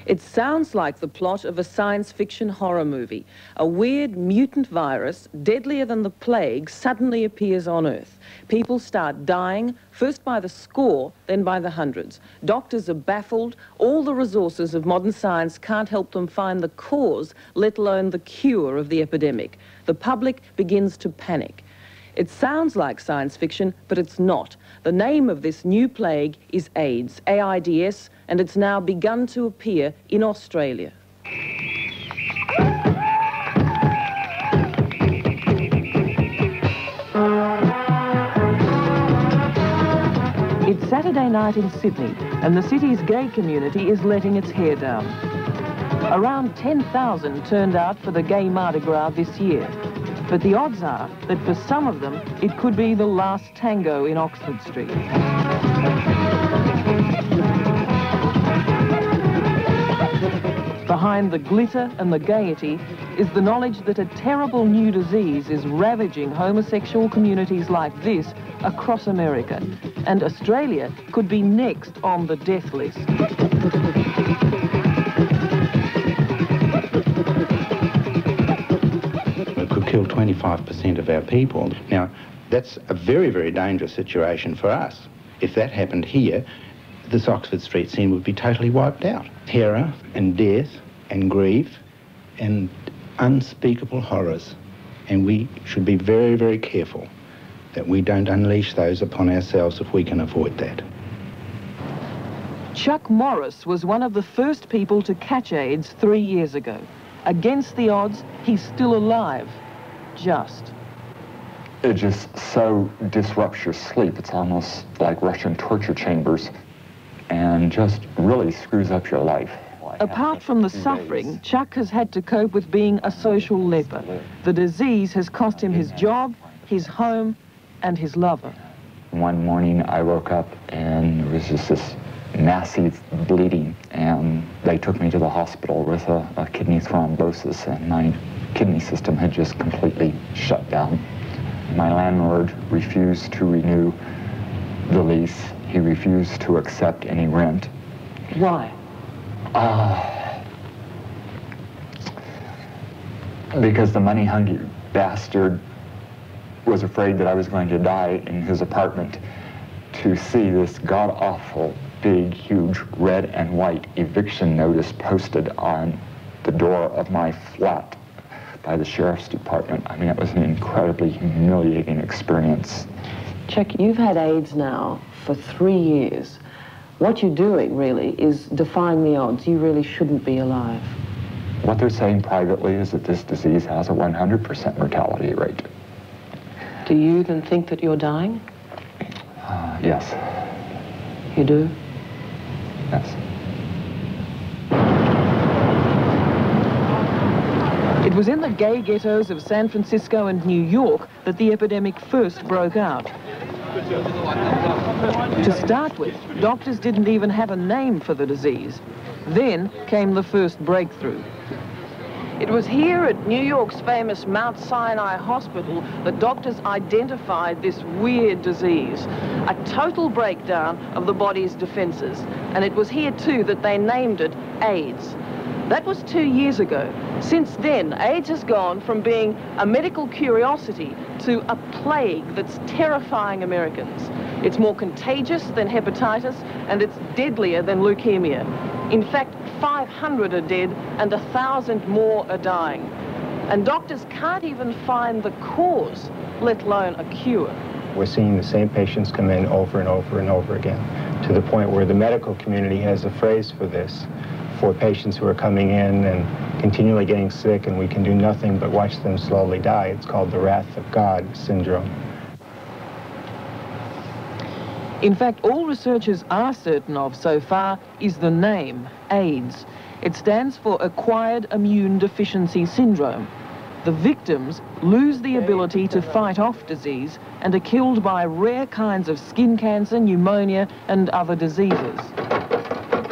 It sounds like the plot of a science fiction horror movie. A weird mutant virus, deadlier than the plague, suddenly appears on Earth. People start dying, first by the score, then by the hundreds. Doctors are baffled. All the resources of modern science can't help them find the cause, let alone the cure of the epidemic. The public begins to panic. It sounds like science fiction, but it's not. The name of this new plague is AIDS, AIDS, and it's now begun to appear in Australia. It's Saturday night in Sydney, and the city's gay community is letting its hair down. Around 10,000 turned out for the gay Mardi Gras this year. But the odds are that for some of them, it could be the last tango in Oxford Street. Behind the glitter and the gaiety is the knowledge that a terrible new disease is ravaging homosexual communities like this across America. And Australia could be next on the death list. Kill 25% of our people. Now, that's a very, very dangerous situation for us. If that happened here, this Oxford Street scene would be totally wiped out. Terror and death and grief and unspeakable horrors. And we should be very, very careful that we don't unleash those upon ourselves if we can avoid that. Chuck Morris was one of the first people to catch AIDS 3 years ago. Against the odds, he's still alive. Just. It just so disrupts your sleep. It's almost like Russian torture chambers and just really screws up your life. Apart from the suffering, Chuck has had to cope with being a social leper. The disease has cost him his job, his home, and his lover. One morning I woke up and there was just this massive bleeding, and they took me to the hospital with a kidney thrombosis, and my kidney system had just completely shut down. My landlord refused to renew the lease. He refused to accept any rent. Why? Because the money-hungry bastard was afraid that I was going to die in his apartment. To see this god-awful, big, huge red and white eviction notice posted on the door of my flat by the sheriff's department, I mean, it was an incredibly humiliating experience. Chuck, you've had AIDS now for 3 years. What you're doing, really, is defying the odds. You really shouldn't be alive. What they're saying privately is that this disease has a 100% mortality rate. Do you then think that you're dying? Yes. You do? Yes. It was in the gay ghettos of San Francisco and New York that the epidemic first broke out. To start with, doctors didn't even have a name for the disease. Then came the first breakthrough. It was here at New York's famous Mount Sinai Hospital that doctors identified this weird disease, a total breakdown of the body's defenses. And it was here too that they named it AIDS. That was 2 years ago. Since then, AIDS has gone from being a medical curiosity to a plague that's terrifying Americans. It's more contagious than hepatitis, and it's deadlier than leukemia. In fact, 500 are dead and 1,000 more are dying. And doctors can't even find the cause, let alone a cure. We're seeing the same patients come in over and over and over again, to the point where the medical community has a phrase for this, for patients who are coming in and continually getting sick, and we can do nothing but watch them slowly die. It's called the wrath of God syndrome. In fact, all researchers are certain of so far is the name, AIDS. It stands for Acquired Immune Deficiency Syndrome. The victims lose the ability to fight off disease and are killed by rare kinds of skin cancer, pneumonia, and other diseases.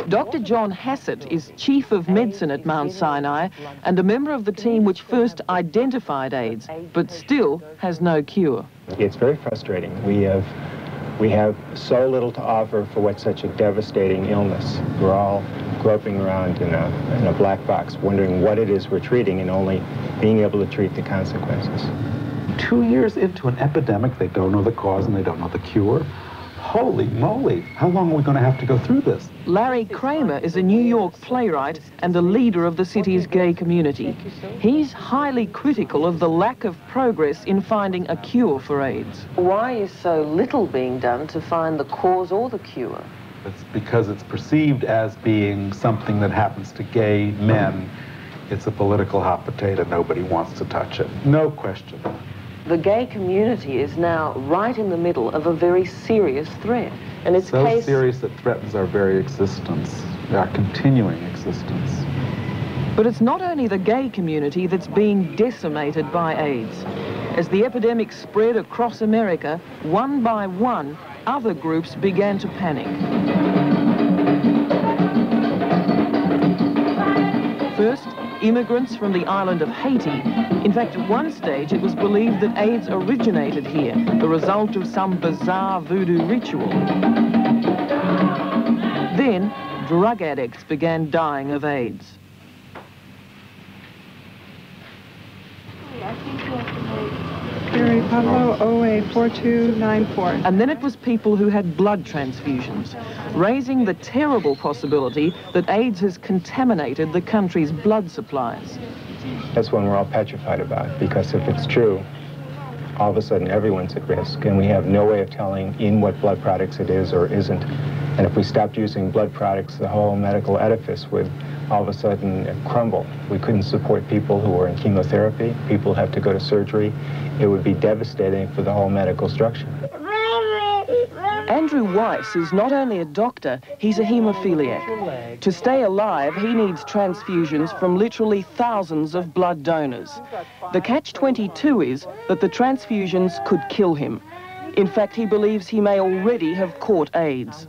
Dr. John Hassett is Chief of Medicine at Mount Sinai and a member of the team which first identified AIDS, but still has no cure. It's very frustrating. We have We have so little to offer for what's such a devastating illness. We're all groping around in a black box, wondering what it is we're treating and only being able to treat the consequences. 2 years into an epidemic, they don't know the cause and they don't know the cure. Holy moly, how long are we going to have to go through this? Larry Kramer is a New York playwright and a leader of the city's gay community. He's highly critical of the lack of progress in finding a cure for AIDS. Why is so little being done to find the cause or the cure? It's because it's perceived as being something that happens to gay men. It's a political hot potato. Nobody wants to touch it. No question. The gay community is now right in the middle of a very serious threat. And it's so serious that threatens our very existence, our continuing existence. But it's not only the gay community that's being decimated by AIDS. As the epidemic spread across America, one by one, other groups began to panic. First, immigrants from the island of Haiti. In fact, at one stage, it was believed that AIDS originated here, the result of some bizarre voodoo ritual. Then, drug addicts began dying of AIDS. Gary Pablo, OA 4294. And then it was people who had blood transfusions, raising the terrible possibility that AIDS has contaminated the country's blood supplies. That's one we're all petrified about, because if it's true, all of a sudden everyone's at risk, and we have no way of telling in what blood products it is or isn't. And if we stopped using blood products, the whole medical edifice would all of a sudden crumble. We couldn't support people who are in chemotherapy. People have to go to surgery. It would be devastating for the whole medical structure. Andrew Weiss is not only a doctor, he's a haemophiliac. To stay alive, he needs transfusions from literally thousands of blood donors. The catch-22 is that the transfusions could kill him. In fact, he believes he may already have caught AIDS.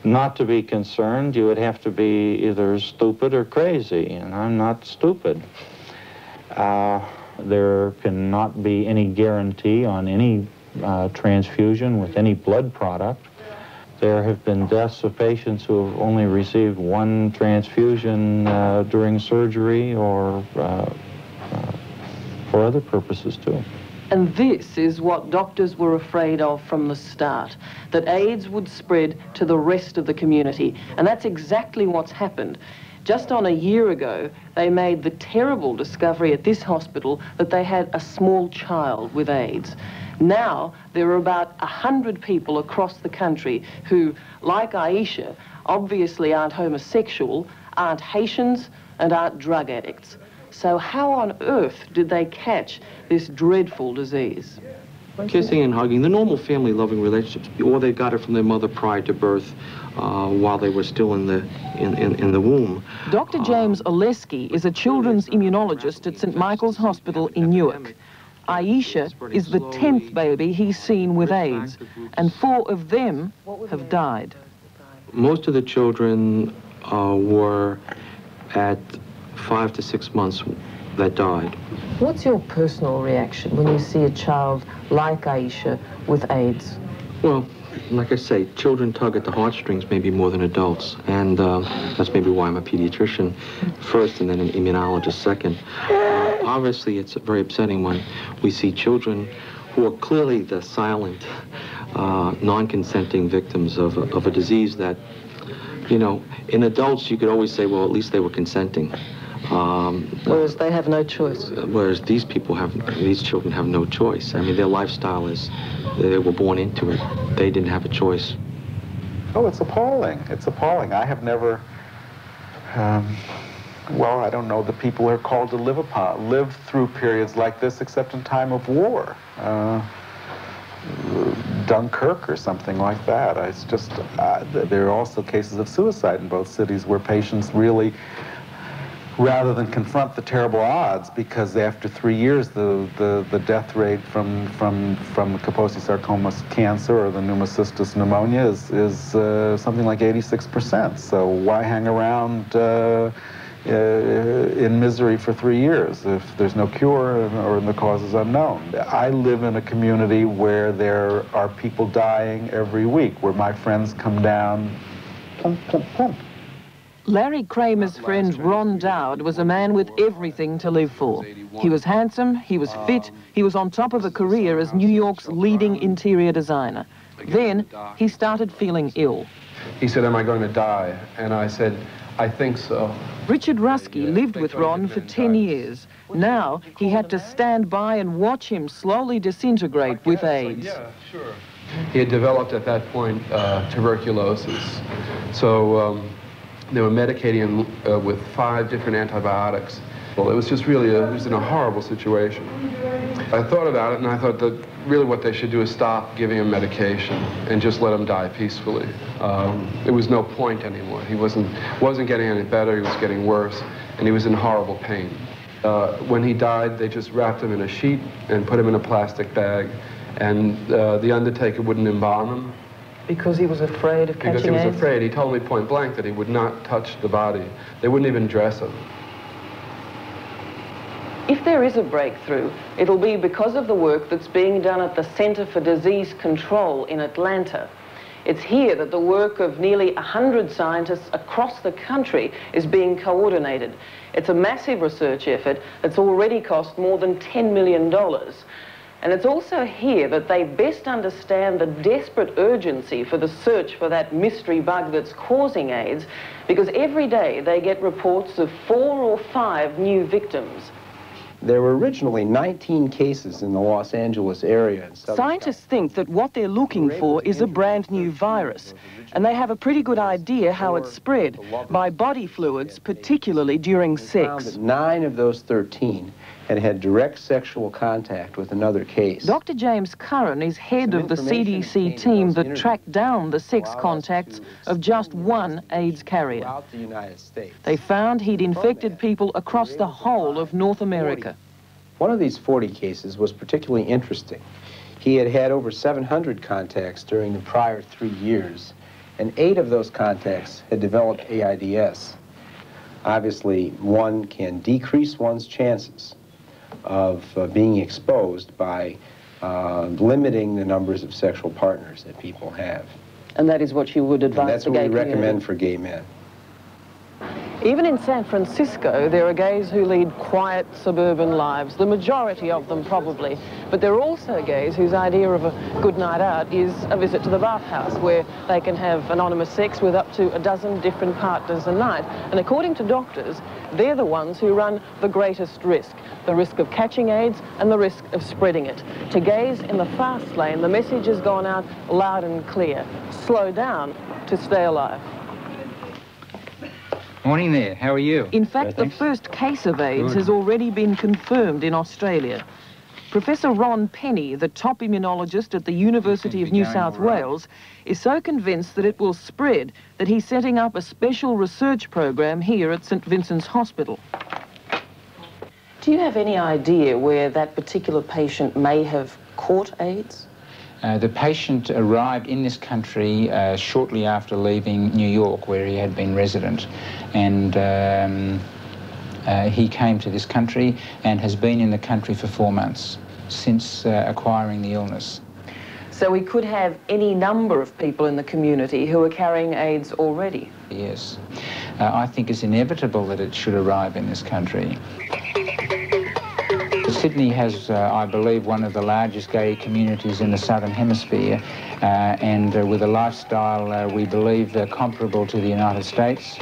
Not to be concerned, you would have to be either stupid or crazy, and I'm not stupid. There cannot be any guarantee on any transfusion with any blood product. There have been deaths of patients who have only received one transfusion during surgery or for other purposes too. And this is what doctors were afraid of from the start, that AIDS would spread to the rest of the community. And that's exactly what's happened. Just on a year ago, they made the terrible discovery at this hospital that they had a small child with AIDS. Now, there are about 100 people across the country who, like Aisha, obviously aren't homosexual, aren't Haitians, and aren't drug addicts. So how on earth did they catch this dreadful disease? Kissing and hugging, the normal family-loving relationships, or they got it from their mother prior to birth, while they were still in the womb. Dr. James Oleski is a children's immunologist at St. Michael's Hospital in Newark. Aisha is the 10th baby he's seen with AIDS, and 4 of them have died. Most of the children were at 5 to 6 months that died. What's your personal reaction when you see a child like Aisha with AIDS? Well, like I say, children tug at the heartstrings maybe more than adults, and that's maybe why I'm a pediatrician first and then an immunologist second. Obviously, it's very upsetting when we see children who are clearly the silent, non-consenting victims of a disease that, you know, in adults you could always say, well, at least they were consenting. Whereas they have no choice. Whereas these children have no choice. I mean, their lifestyle is, they were born into it. They didn't have a choice. Oh, it's appalling. It's appalling. I have never, well, I don't know the people who are called to live through periods like this except in time of war. Dunkirk or something like that. It's just, there are also cases of suicide in both cities where patients really, rather than confront the terrible odds, because after 3 years the death rate from Kaposi sarcoma cancer or the pneumocystis pneumonia is something like 86%. So why hang around in misery for 3 years if there's no cure or the cause is unknown. I live in a community where there are people dying every week, where my friends come down, plump, plump, plump. Larry Kramer's friend Ron Dowd was a man with everything to live for. He was handsome, he was fit, he was on top of a career as New York's leading interior designer. Then he started feeling ill. He said, "Am I going to die?" And I said, "I think so." Richard Rusky lived with Ron for 10 years. Now he had to stand by and watch him slowly disintegrate with AIDS. Yeah, sure. He had developed at that point tuberculosis. So they were medicating him with 5 different antibiotics. Well, it was just really, he was in a horrible situation. I thought about it, and I thought that really what they should do is stop giving him medication and just let him die peacefully. There was no point anymore. He wasn't getting any better, he was getting worse, and he was in horrible pain. When he died, they just wrapped him in a sheet and put him in a plastic bag, and the undertaker wouldn't embalm him. Because he was afraid of catching AIDS? Because he was afraid. He told me point blank that he would not touch the body. They wouldn't even dress him. If there is a breakthrough, it'll be because of the work that's being done at the Center for Disease Control in Atlanta. It's here that the work of nearly 100 scientists across the country is being coordinated. It's a massive research effort that's already cost more than $10 million. And it's also here that they best understand the desperate urgency for the search for that mystery bug that's causing AIDS, because every day they get reports of 4 or 5 new victims. There were originally 19 cases in the Los Angeles area. Scientists think that what they're looking for is a brand new virus, and they have a pretty good idea how it's spread, by body fluids, particularly during sex. 9 of those 13 had had direct sexual contact with another case. Dr. James Curran is head of the CDC team that tracked down the sex contacts of just one AIDS carrier. They found he'd infected people across the whole of North America. One of these 40 cases was particularly interesting. He had had over 700 contacts during the prior 3 years, and 8 of those contacts had developed AIDS. Obviously, one can decrease one's chances of being exposed by limiting the numbers of sexual partners that people have. And that is what you would advise the gay community? That's what we recommend for gay men. Even in San Francisco, there are gays who lead quiet suburban lives, the majority of them probably. But there are also gays whose idea of a good night out is a visit to the bathhouse, where they can have anonymous sex with up to 12 different partners a night. And according to doctors, they're the ones who run the greatest risk, the risk of catching AIDS and the risk of spreading it. To gays in the fast lane, the message has gone out loud and clear: slow down to stay alive. Morning there, how are you? In fact, the first case of AIDS has already been confirmed in Australia. Professor Ron Penny, the top immunologist at the University of New South Wales, is so convinced that it will spread that he's setting up a special research program here at St Vincent's Hospital. Do you have any idea where that particular patient may have caught AIDS? The patient arrived in this country shortly after leaving New York, where he had been resident, and he came to this country and has been in the country for 4 months since acquiring the illness. So we could have any number of people in the community who are carrying AIDS already? Yes. I think it's inevitable that it should arrive in this country. Sydney has, I believe, one of the largest gay communities in the Southern Hemisphere, and with a lifestyle we believe comparable to the United States.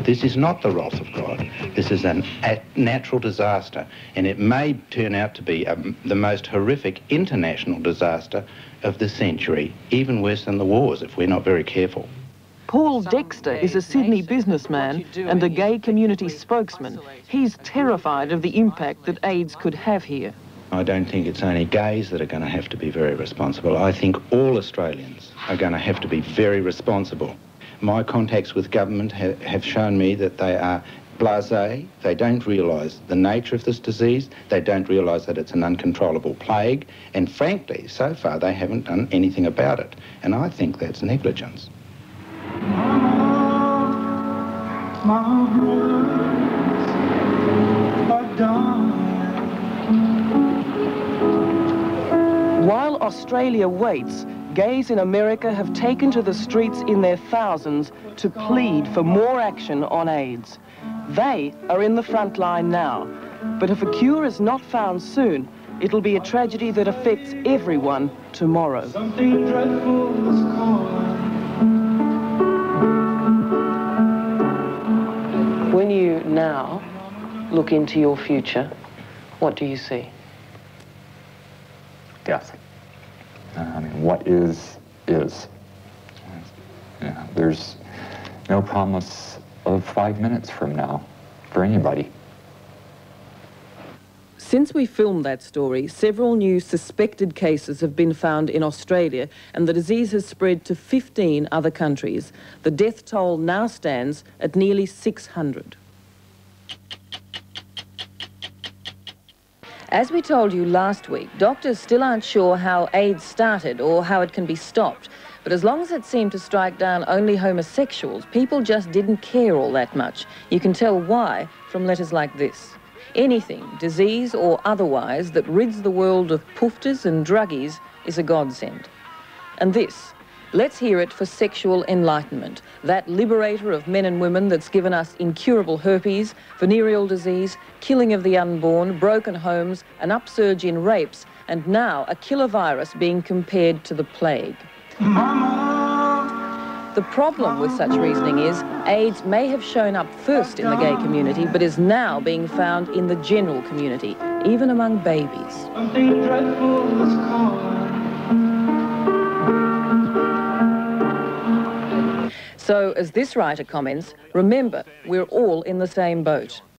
This is not the wrath of God. This is a natural disaster, and it may turn out to be the most horrific international disaster of the century, even worse than the wars if we're not very careful. Paul Dexter is a Sydney businessman and a gay community spokesman. He's terrified of the impact that AIDS could have here. I don't think it's only gays that are going to have to be very responsible. I think all Australians are going to have to be very responsible. My contacts with government have shown me that they are blasé. They don't realise the nature of this disease. They don't realise that it's an uncontrollable plague. And frankly, so far, they haven't done anything about it. And I think that's negligence. While Australia waits, gays in America have taken to the streets in their thousands to plead for more action on AIDS. They are in the front line now, but if a cure is not found soon, it'll be a tragedy that affects everyone tomorrow. Something dreadful is calling. When you now look into your future, what do you see? Death. I mean, what is. Yeah, there's no promise of 5 minutes from now for anybody. Since we filmed that story, several new suspected cases have been found in Australia, and the disease has spread to 15 other countries. The death toll now stands at nearly 600. As we told you last week, doctors still aren't sure how AIDS started or how it can be stopped. But as long as it seemed to strike down only homosexuals, people just didn't care all that much. You can tell why from letters like this. Anything, disease or otherwise, that rids the world of poofters and druggies is a godsend. And this, let's hear it for sexual enlightenment, that liberator of men and women that's given us incurable herpes, venereal disease, killing of the unborn, broken homes, an upsurge in rapes, and now a killer virus being compared to the plague. The problem with such reasoning is AIDS may have shown up first in the gay community, but is now being found in the general community, even among babies. Something dreadful is calling. So, as this writer comments, remember, we're all in the same boat.